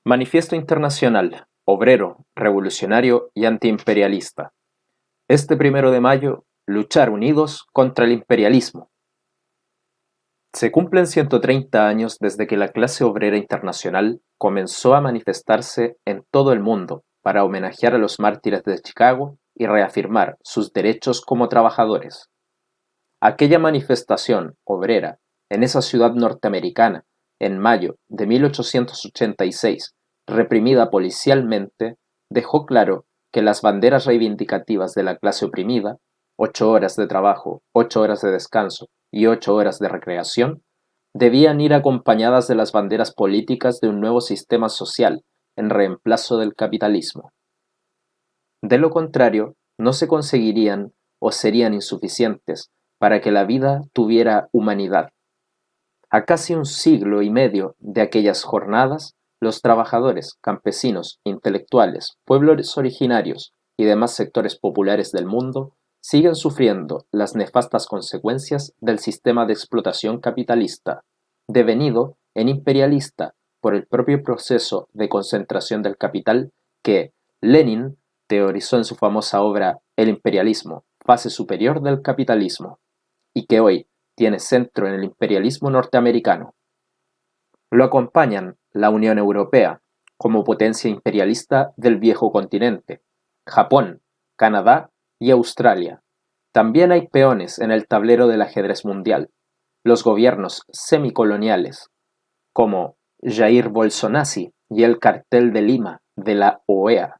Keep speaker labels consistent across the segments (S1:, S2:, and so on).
S1: Manifiesto Internacional, Obrero, Revolucionario y Antiimperialista. Este 1 de mayo, luchar unidos contra el imperialismo. Se cumplen 130 años desde que la clase obrera internacional comenzó a manifestarse en todo el mundo para homenajear a los mártires de Chicago y reafirmar sus derechos como trabajadores. Aquella manifestación obrera en esa ciudad norteamericana, en mayo de 1886, reprimida policialmente, dejó claro que las banderas reivindicativas de la clase oprimida, 8 horas de trabajo, 8 horas de descanso y 8 horas de recreación, debían ir acompañadas de las banderas políticas de un nuevo sistema social en reemplazo del capitalismo. De lo contrario, no se conseguirían o serían insuficientes para que la vida tuviera humanidad. A casi un siglo y medio de aquellas jornadas, los trabajadores, campesinos, intelectuales, pueblos originarios y demás sectores populares del mundo siguen sufriendo las nefastas consecuencias del sistema de explotación capitalista, devenido en imperialista por el propio proceso de concentración del capital que Lenin teorizó en su famosa obra El imperialismo, fase superior del capitalismo, y que hoy tiene centro en el imperialismo norteamericano. Lo acompañan la Unión Europea, como potencia imperialista del viejo continente, Japón, Canadá y Australia. También hay peones en el tablero del ajedrez mundial, los gobiernos semicoloniales, como Jair Bolsonaro y el Cartel de Lima de la OEA.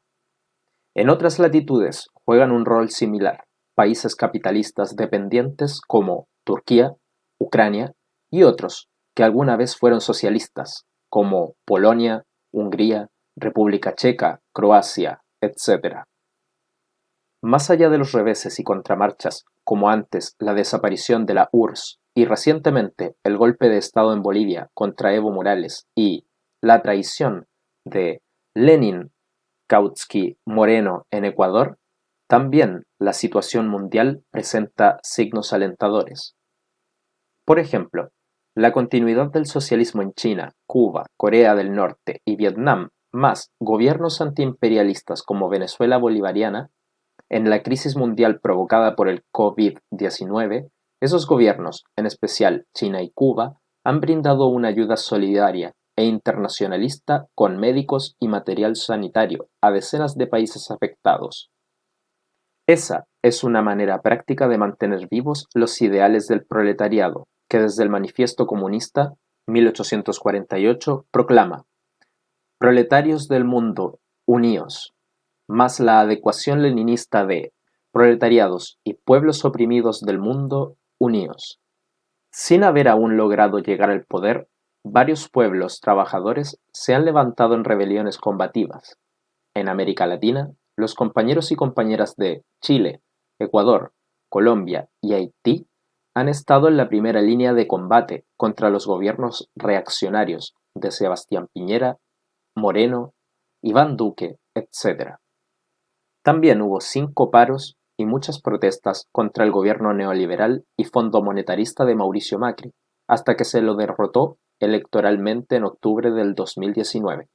S1: En otras latitudes juegan un rol similar países capitalistas dependientes como Turquía, Ucrania y otros que alguna vez fueron socialistas, como Polonia, Hungría, República Checa, Croacia, etc. Más allá de los reveses y contramarchas, como antes la desaparición de la URSS y recientemente el golpe de Estado en Bolivia contra Evo Morales y la traición de Lenin Kautsky Moreno en Ecuador, también la situación mundial presenta signos alentadores. Por ejemplo, la continuidad del socialismo en China, Cuba, Corea del Norte y Vietnam, más gobiernos antiimperialistas como Venezuela bolivariana, en la crisis mundial provocada por el COVID-19, esos gobiernos, en especial China y Cuba, han brindado una ayuda solidaria e internacionalista con médicos y material sanitario a decenas de países afectados. Esa es una manera práctica de mantener vivos los ideales del proletariado, que desde el Manifiesto Comunista 1848 proclama: Proletarios del mundo, uníos, más la adecuación leninista de proletariados y pueblos oprimidos del mundo, uníos. Sin haber aún logrado llegar al poder, varios pueblos trabajadores se han levantado en rebeliones combativas. En América Latina, los compañeros y compañeras de Chile, Ecuador, Colombia y Haití han estado en la primera línea de combate contra los gobiernos reaccionarios de Sebastián Piñera, Moreno, Iván Duque, etc. También hubo 5 paros y muchas protestas contra el gobierno neoliberal y fondo monetarista de Mauricio Macri, hasta que se lo derrotó electoralmente en octubre del 2019.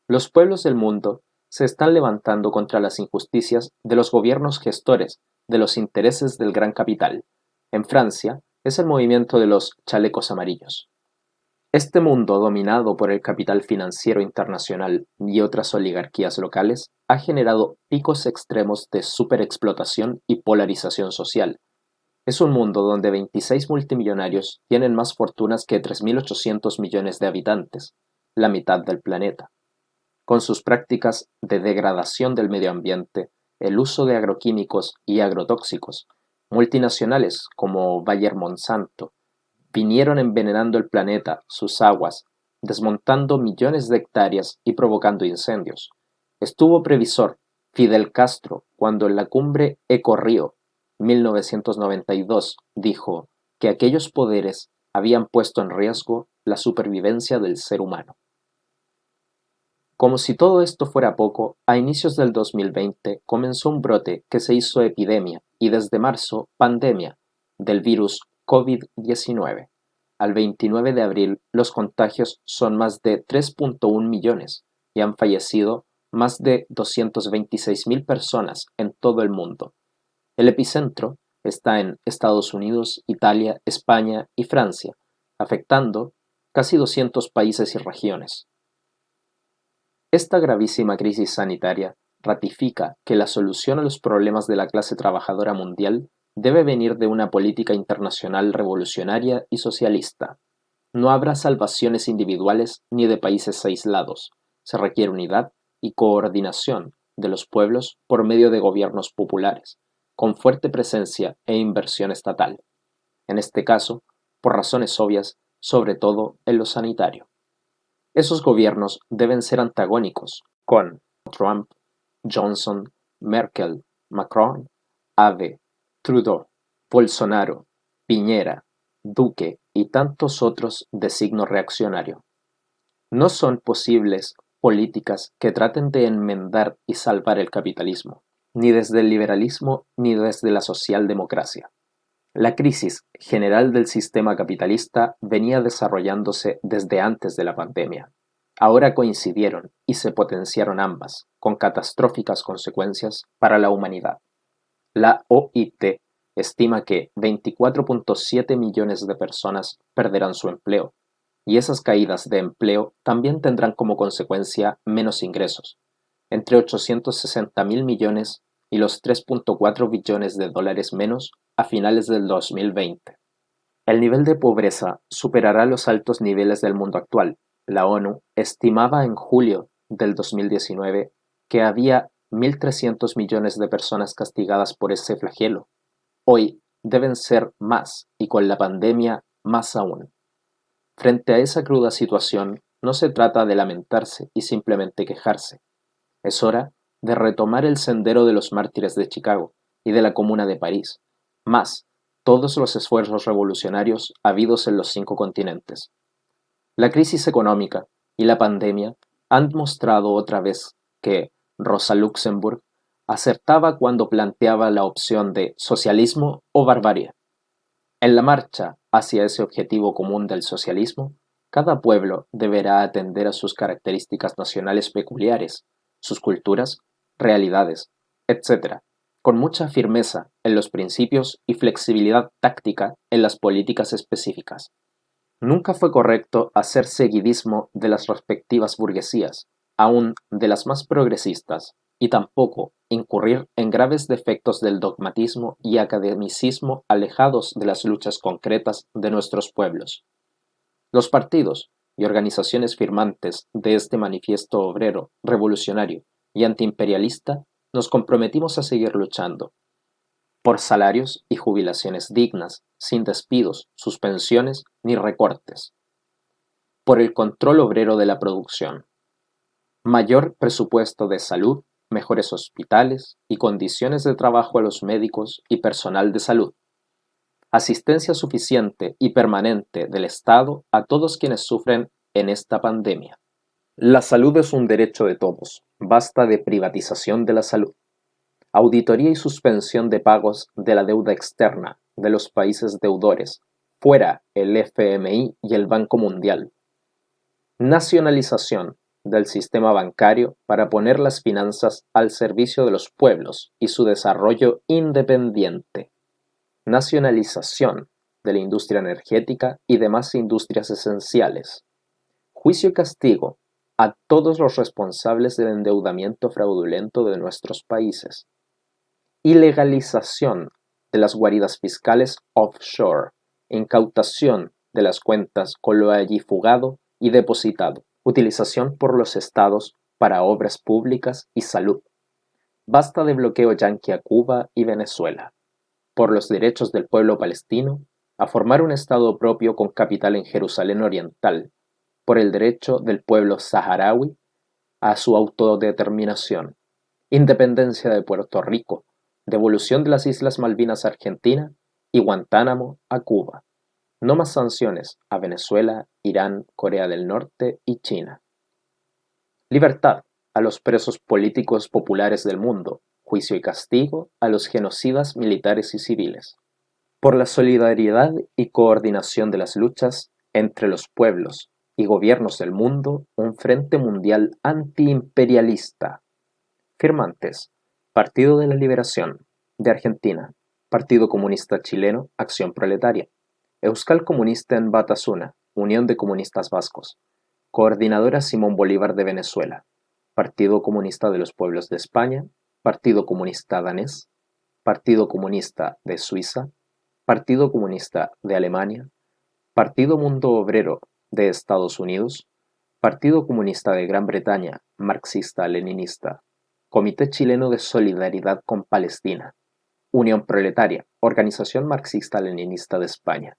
S1: Los pueblos del mundo se están levantando contra las injusticias de los gobiernos gestores de los intereses del gran capital. En Francia es el movimiento de los chalecos amarillos. Este mundo dominado por el capital financiero internacional y otras oligarquías locales ha generado picos extremos de superexplotación y polarización social. Es un mundo donde 26 multimillonarios tienen más fortunas que 3.800 millones de habitantes, la mitad del planeta. Con sus prácticas de degradación del medio ambiente, el uso de agroquímicos y agrotóxicos, multinacionales como Bayer Monsanto vinieron envenenando el planeta, sus aguas, desmontando millones de hectáreas y provocando incendios. Estuvo previsor Fidel Castro cuando en la cumbre Eco-Río 1992 dijo que aquellos poderes habían puesto en riesgo la supervivencia del ser humano. Como si todo esto fuera poco, a inicios del 2020 comenzó un brote que se hizo epidemia y desde marzo pandemia del virus COVID-19. Al 29 de abril los contagios son más de 3.1 millones, y han fallecido más de 226.000 personas en todo el mundo. El epicentro está en Estados Unidos, Italia, España y Francia, afectando casi 200 países y regiones. Esta gravísima crisis sanitaria ratifica que la solución a los problemas de la clase trabajadora mundial debe venir de una política internacional revolucionaria y socialista. No habrá salvaciones individuales ni de países aislados. Se requiere unidad y coordinación de los pueblos por medio de gobiernos populares, con fuerte presencia e inversión estatal. En este caso, por razones obvias, sobre todo en lo sanitario. Esos gobiernos deben ser antagónicos, con Trump, Johnson, Merkel, Macron, Abe, Trudeau, Bolsonaro, Piñera, Duque y tantos otros de signo reaccionario. No son posibles políticas que traten de enmendar y salvar el capitalismo, ni desde el liberalismo ni desde la socialdemocracia. La crisis general del sistema capitalista venía desarrollándose desde antes de la pandemia. Ahora coincidieron y se potenciaron ambas, con catastróficas consecuencias para la humanidad. La OIT estima que 24.7 millones de personas perderán su empleo, y esas caídas de empleo también tendrán como consecuencia menos ingresos, entre 860.000 millones y los 3.4 billones de dólares menos a finales del 2020. El nivel de pobreza superará los altos niveles del mundo actual. La ONU estimaba en julio del 2019 que había 1.300 millones de personas castigadas por ese flagelo. Hoy deben ser más y con la pandemia más aún. Frente a esa cruda situación, no se trata de lamentarse y simplemente quejarse. Es hora de retomar el sendero de los mártires de Chicago y de la Comuna de París, más todos los esfuerzos revolucionarios habidos en los 5 continentes. La crisis económica y la pandemia han mostrado otra vez que Rosa Luxemburg acertaba cuando planteaba la opción de socialismo o barbarie. En la marcha hacia ese objetivo común del socialismo, cada pueblo deberá atender a sus características nacionales peculiares, sus culturas, realidades, etc., con mucha firmeza en los principios y flexibilidad táctica en las políticas específicas. Nunca fue correcto hacer seguidismo de las respectivas burguesías, aun de las más progresistas, y tampoco incurrir en graves defectos del dogmatismo y academicismo alejados de las luchas concretas de nuestros pueblos. Los partidos y organizaciones firmantes de este manifiesto obrero, revolucionario y antiimperialista nos comprometimos a seguir luchando por salarios y jubilaciones dignas, sin despidos, suspensiones ni recortes, por el control obrero de la producción, mayor presupuesto de salud, mejores hospitales y condiciones de trabajo a los médicos y personal de salud, asistencia suficiente y permanente del Estado a todos quienes sufren en esta pandemia. La salud es un derecho de todos, basta de privatización de la salud. Auditoría y suspensión de pagos de la deuda externa de los países deudores, fuera el FMI y el Banco Mundial. Nacionalización del sistema bancario para poner las finanzas al servicio de los pueblos y su desarrollo independiente. Nacionalización de la industria energética y demás industrias esenciales. Juicio y castigo a todos los responsables del endeudamiento fraudulento de nuestros países. Ilegalización de las guaridas fiscales offshore, incautación de las cuentas con lo allí fugado y depositado, utilización por los estados para obras públicas y salud. Basta de bloqueo yanqui a Cuba y Venezuela. Por los derechos del pueblo palestino a formar un estado propio con capital en Jerusalén Oriental, por el derecho del pueblo saharaui a su autodeterminación, independencia de Puerto Rico, devolución de las Islas Malvinas a Argentina y Guantánamo a Cuba. No más sanciones a Venezuela, Irán, Corea del Norte y China. Libertad a los presos políticos populares del mundo, juicio y castigo a los genocidas militares y civiles. Por la solidaridad y coordinación de las luchas entre los pueblos y gobiernos del mundo un frente mundial antiimperialista. Firmantes: Partido de la Liberación de Argentina, Partido Comunista Chileno, Acción Proletaria, Euskal Comunista en Batasuna, Unión de Comunistas Vascos, Coordinadora Simón Bolívar de Venezuela, Partido Comunista de los Pueblos de España, Partido Comunista Danés, Partido Comunista de Suiza, Partido Comunista de Alemania, Partido Mundo Obrero de Estados Unidos, Partido Comunista de Gran Bretaña, marxista-leninista, Comité Chileno de Solidaridad con Palestina, Unión Proletaria, Organización Marxista-Leninista de España,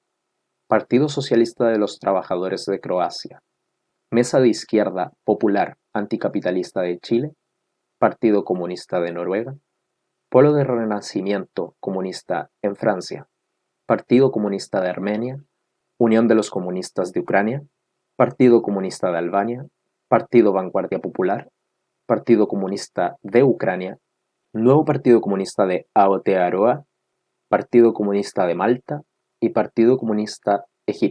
S1: Partido Socialista de los Trabajadores de Croacia, Mesa de Izquierda Popular Anticapitalista de Chile, Partido Comunista de Noruega, Polo de Renacimiento Comunista en Francia, Partido Comunista de Armenia, Unión de los Comunistas de Ucrania, Partido Comunista de Albania, Partido Vanguardia Popular, Partido Comunista de Ucrania, Nuevo Partido Comunista de Aotearoa, Partido Comunista de Malta y Partido Comunista